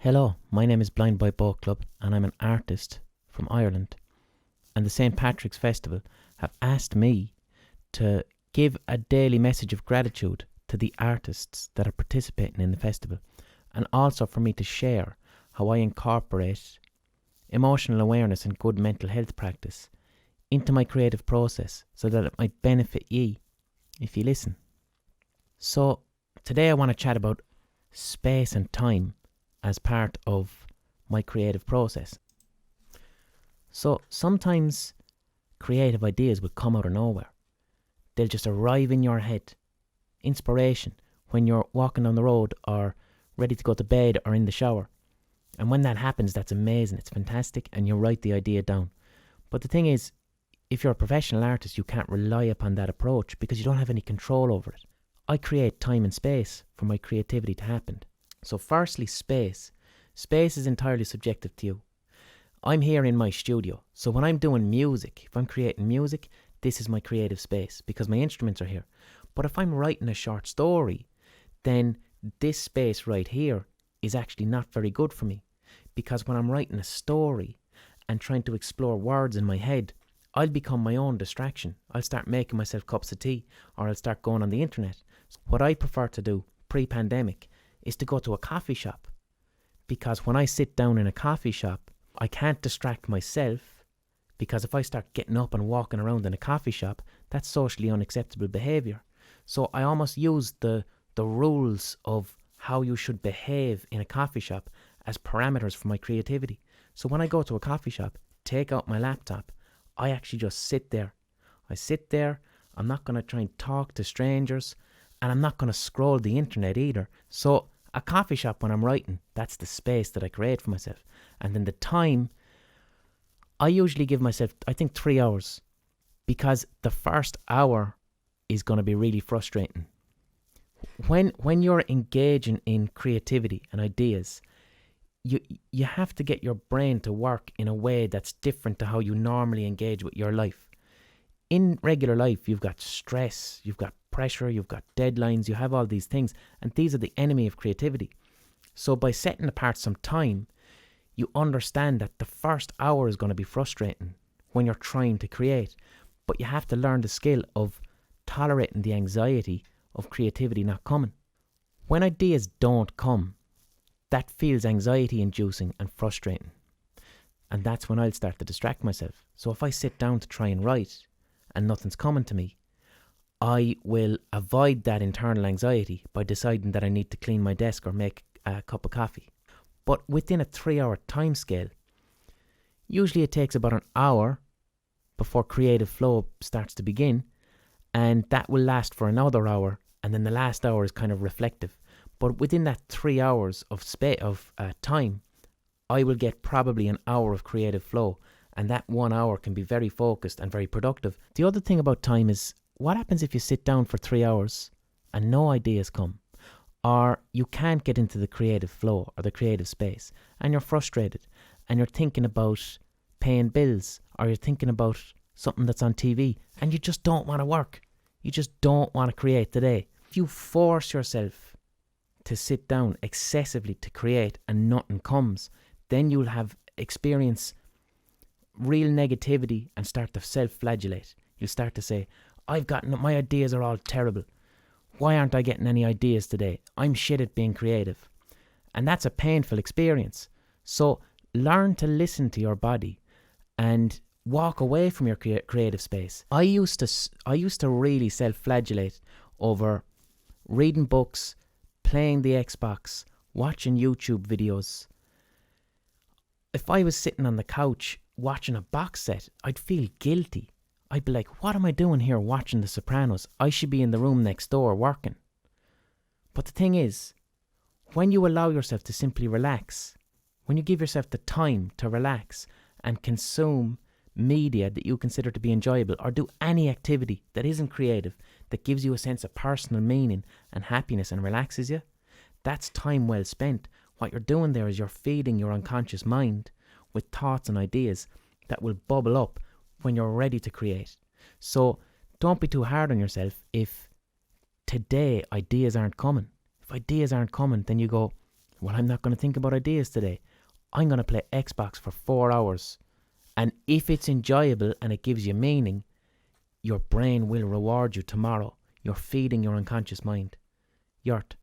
Hello, my name is Blindboy Boatclub and I'm an artist from Ireland. And the St. Patrick's Festival have asked me to give a daily message of gratitude to the artists that are participating in the festival, and also for me to share how I incorporate emotional awareness and good mental health practice into my creative process so that it might benefit ye if you listen. So today I want to chat about space and time as part of my creative process. So sometimes creative ideas will come out of nowhere. They'll just arrive in your head. Inspiration when you're walking down the road or ready to go to bed or in the shower. And when that happens, that's amazing. It's fantastic, and you write the idea down. But the thing is, if you're a professional artist, you can't rely upon that approach because you don't have any control over it. I create time and space for my creativity to happen. So firstly, space. Space is entirely subjective to you. I'm here in my studio, so when I'm doing music, if I'm creating music, this is my creative space because my instruments are here. But if I'm writing a short story, then this space right here is actually not very good for me, because when I'm writing a story and trying to explore words in my head, I'll become my own distraction. I'll start making myself cups of tea, or I'll start going on the internet. So what I prefer to do pre-pandemic is to go to a coffee shop, because when I sit down in a coffee shop, I can't distract myself, because if I start getting up and walking around in a coffee shop, that's socially unacceptable behaviour. So I almost use the rules of how you should behave in a coffee shop as parameters for my creativity. So when I go to a coffee shop, take out my laptop, I actually just sit there. I sit there, I'm not going to try and talk to strangers, and I'm not going to scroll the internet either. So a coffee shop, when I'm writing, that's the space that I create for myself. And then the time, I usually give myself, I think, 3 hours, because the first hour is going to be really frustrating. When you're engaging in creativity and ideas, you have to get your brain to work in a way that's different to how you normally engage with your life. In regular life, you've got stress, you've got pressure, you've got deadlines, you have all these things, and these are the enemy of creativity. So by setting apart some time, you understand that the first hour is going to be frustrating when you're trying to create, but you have to learn the skill of tolerating the anxiety of creativity not coming. When ideas don't come, that feels anxiety inducing and frustrating, and that's when I'll start to distract myself. So if I sit down to try and write and nothing's coming to me, I will avoid that internal anxiety by deciding that I need to clean my desk or make a cup of coffee. But within a 3-hour time scale, usually it takes about an hour before creative flow starts to begin, and that will last for another hour, and then the last hour is kind of reflective. But within that 3 hours of time, I will get probably an hour of creative flow, and that 1 hour can be very focused and very productive. The other thing about time is, what happens if you sit down for 3 hours and no ideas come? Or you can't get into the creative flow or the creative space, and you're frustrated, and you're thinking about paying bills, or you're thinking about something that's on TV, and you just don't want to work. You just don't want to create today. If you force yourself to sit down excessively to create and nothing comes, then you'll have experience real negativity and start to self-flagellate. You'll start to say, my ideas are all terrible. Why aren't I getting any ideas today? I'm shit at being creative. And that's a painful experience. So learn to listen to your body and walk away from your creative space. I used to really self-flagellate over reading books, playing the Xbox, watching YouTube videos. If I was sitting on the couch watching a box set, I'd feel guilty. I'd be like, what am I doing here watching The Sopranos? I should be in the room next door working. But the thing is, when you allow yourself to simply relax, when you give yourself the time to relax and consume media that you consider to be enjoyable, or do any activity that isn't creative, that gives you a sense of personal meaning and happiness and relaxes you, that's time well spent. What you're doing there is you're feeding your unconscious mind with thoughts and ideas that will bubble up when you're ready to create. So don't be too hard on yourself if today ideas aren't coming. If ideas aren't coming, then you go, Well, I'm not going to think about ideas today. I'm going to play Xbox for 4 hours. And if it's enjoyable and it gives you meaning, your brain will reward you tomorrow. You're feeding your unconscious mind. Yurt,